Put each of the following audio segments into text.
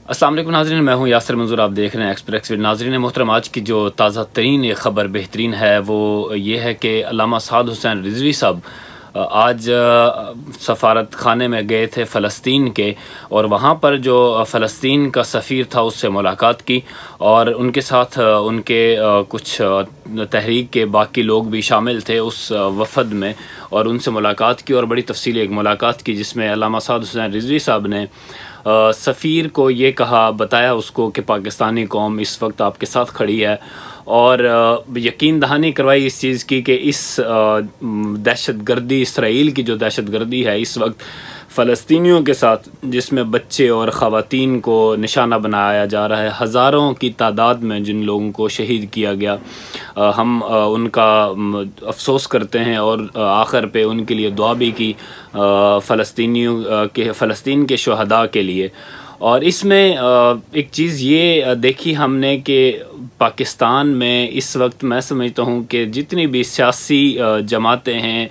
السلام علیکم ناظرین، میں ہوں یاسر منظور، آپ دیکھ رہے ہیں ایکسپریس ویڈ۔ ناظرین محترم، آج کی جو تازہ ترین ایک خبر بہترین ہے وہ یہ ہے کہ علامہ سعد حسین رضوی صاحب آج سفارت خانے میں گئے تھے فلسطین کے، اور وہاں پر جو فلسطین کا سفیر تھا اس سے ملاقات کی، اور ان کے ساتھ ان کے کچھ تحریک کے باقی لوگ بھی شامل تھے اس وفد میں، اور ان سے ملاقات کی اور بڑی تفصیلی ایک ملاقات کی، جس میں علامہ سعد حسین رضوی صاحب نے سفیر کو یہ بتایا اس کو کہ پاکستانی قوم اس وقت آپ کے ساتھ کھڑی ہے، اور یقین دہانی کروائی اس چیز کی کہ اس دہشت گردی، اسرائیل کی جو دہشت گردی ہے اس وقت فلسطینیوں کے ساتھ، جس میں بچے اور خواتین کو نشانہ بنایا جا رہا ہے، ہزاروں کی تعداد میں جن لوگوں کو شہید کیا گیا، ہم ان کا افسوس کرتے ہیں اور آخر پہ ان کے لیے دعا بھی کی فلسطین کے شہداء کے لیے۔ اور اس میں ایک چیز یہ دیکھی ہم نے کہ پاکستان میں اس وقت میں سمجھتا ہوں کہ جتنی بھی سیاسی جماعتیں ہیں،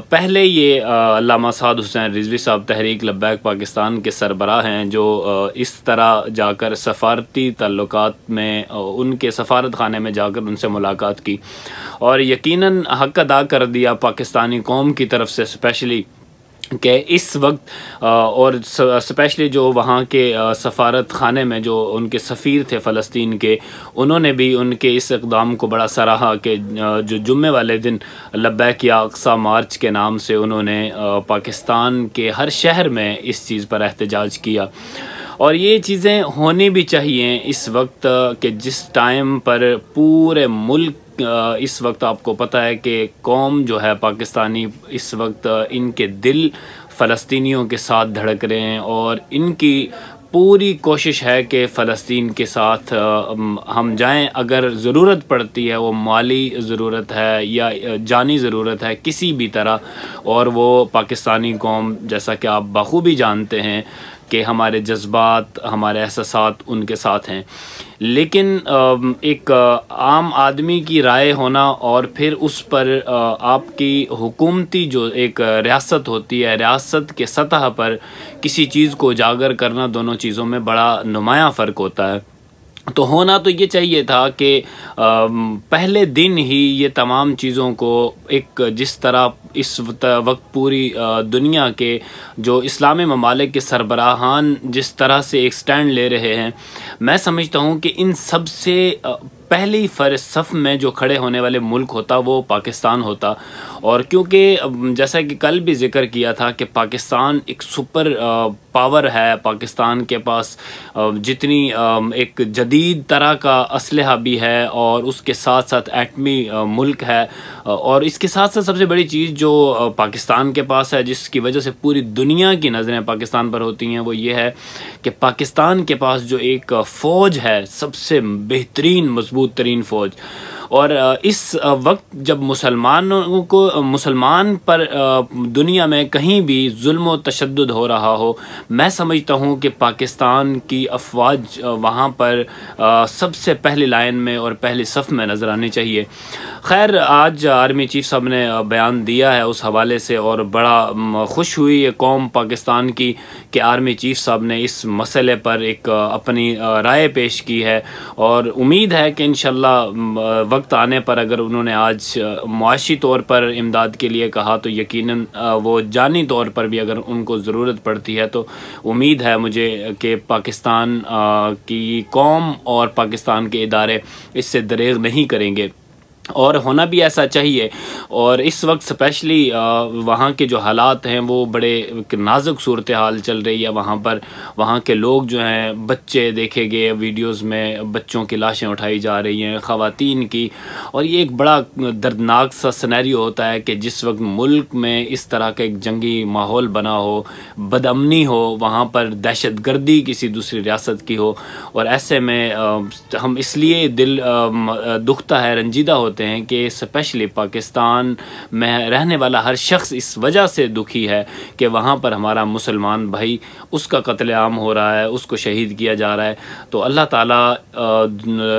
پہلے یہ علامہ سعد حسین رضوی صاحب تحریک لبیک پاکستان کے سربراہ ہیں، جو اس طرح جا کر سفارتی تعلقات میں ان کے سفارت خانے میں جا کر ان سے ملاقات کی، اور یقیناً حق ادا کر دیا پاکستانی قوم کی طرف سے، اسپیشلی کہ اس وقت اور اسپیشلی جو وہاں کے سفارت خانے میں جو ان کے سفیر تھے فلسطین کے، انہوں نے بھی ان کے اس اقدام کو بڑا سراہا کہ جو جمعے والے دن لبیک یا اقصی مارچ کے نام سے انہوں نے پاکستان کے ہر شہر میں اس چیز پر احتجاج کیا۔ اور یہ چیزیں ہونی بھی چاہیے اس وقت کہ جس ٹائم پر پورے ملک اس وقت آپ کو پتہ ہے کہ قوم جو ہے پاکستانی، اس وقت ان کے دل فلسطینیوں کے ساتھ دھڑک رہے ہیں، اور ان کی پوری کوشش ہے کہ فلسطین کے ساتھ ہم جائیں، اگر ضرورت پڑتی ہے، وہ مالی ضرورت ہے یا جانی ضرورت ہے کسی بھی طرح، اور وہ پاکستانی قوم جیسا کہ آپ بخوبی جانتے ہیں کہ ہمارے جذبات، ہمارے احساسات ان کے ساتھ ہیں، لیکن ایک عام آدمی کی رائے ہونا اور پھر اس پر آپ کی حکومتی جو ایک ریاست ہوتی ہے، ریاست کے سطح پر کسی چیز کو اجاگر کرنا، دونوں چیزوں میں بڑا نمایاں فرق ہوتا ہے۔ تو ہونا تو یہ چاہیے تھا کہ پہلے دن ہی یہ تمام چیزوں کو ایک جس طرح اس وقت پوری دنیا کے جو اسلامی ممالک کے سربراہان جس طرح سے ایک سٹینڈ لے رہے ہیں، میں سمجھتا ہوں کہ ان سب سے پہلی صف میں جو کھڑے ہونے والے ملک ہوتا وہ پاکستان ہوتا، اور کیونکہ جیسا کہ کل بھی ذکر کیا تھا کہ پاکستان ایک سپر پاور ہے، پاکستان کے پاس جتنی ایک جدید طرح کا اسلحہ بھی ہے، اور اس کے ساتھ ساتھ ایٹمی ملک ہے، اور اس کے ساتھ ساتھ سب سے بڑی چیز جو پاکستان کے پاس ہے، جس کی وجہ سے پوری دنیا کی نظریں پاکستان پر ہوتی ہیں، وہ یہ ہے کہ پاکستان کے پاس جو ایک فوج ہے، سب سے بہترین مضبوط ترین فوج، اور اس وقت جب مسلمان پر دنیا میں کہیں بھی ظلم و تشدد ہو رہا ہو، میں سمجھتا ہوں کہ پاکستان کی افواج وہاں پر سب سے پہلی لائن میں اور پہلی صف میں نظر آنی چاہیے۔ خیر، آج آرمی چیف صاحب نے بیان دیا ہے اس حوالے سے، اور بڑا خوش ہوئی یہ قوم پاکستان کی کہ آرمی چیف صاحب نے اس مسئلے پر ایک اپنی رائے پیش کی ہے، اور امید ہے کہ انشاءاللہ وقت آنے پر اگر انہوں نے آج معاشی طور پر امداد کے لیے کہا تو یقیناً وہ جانی طور پر بھی اگر ان کو ضرورت پڑتی ہے تو امید ہے مجھے کہ پاکستان کی قوم اور پاکستان کے ادارے اس سے دریغ نہیں کریں گے، اور ہونا بھی ایسا چاہیے۔ اور اس وقت سپیشلی وہاں کے جو حالات ہیں وہ بڑے نازک صورتحال چل رہی ہے وہاں پر، وہاں کے لوگ جو ہیں، بچے دیکھے گئے ویڈیوز میں، بچوں کی لاشیں اٹھائی جا رہی ہیں، خواتین کی، اور یہ ایک بڑا دردناک سا سینیریو ہوتا ہے کہ جس وقت ملک میں اس طرح کا ایک جنگی ماحول بنا ہو، بدامنی ہو، وہاں پر دہشت گردی کسی دوسری ریاست کی ہو، اور ایسے میں ہم اس لیے دل دکھتا ہے، رنجیدہ ہوتا ہوتے ہیں کہ اسپیشلی پاکستان میں رہنے والا ہر شخص اس وجہ سے دکھی ہے کہ وہاں پر ہمارا مسلمان بھائی اس کا قتل عام ہو رہا ہے، اس کو شہید کیا جا رہا ہے۔ تو اللہ تعالیٰ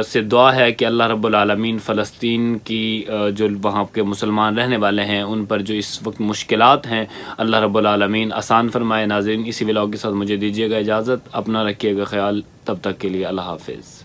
سے دعا ہے کہ اللہ رب العالمین فلسطین کی جو وہاں کے مسلمان رہنے والے ہیں ان پر جو اس وقت مشکلات ہیں اللہ رب العالمین آسان فرمائے۔ ناظرین، اسی ولاگ کے ساتھ مجھے دیجیے گا اجازت، اپنا رکھیے گا خیال، تب تک کے لیے اللہ حافظ۔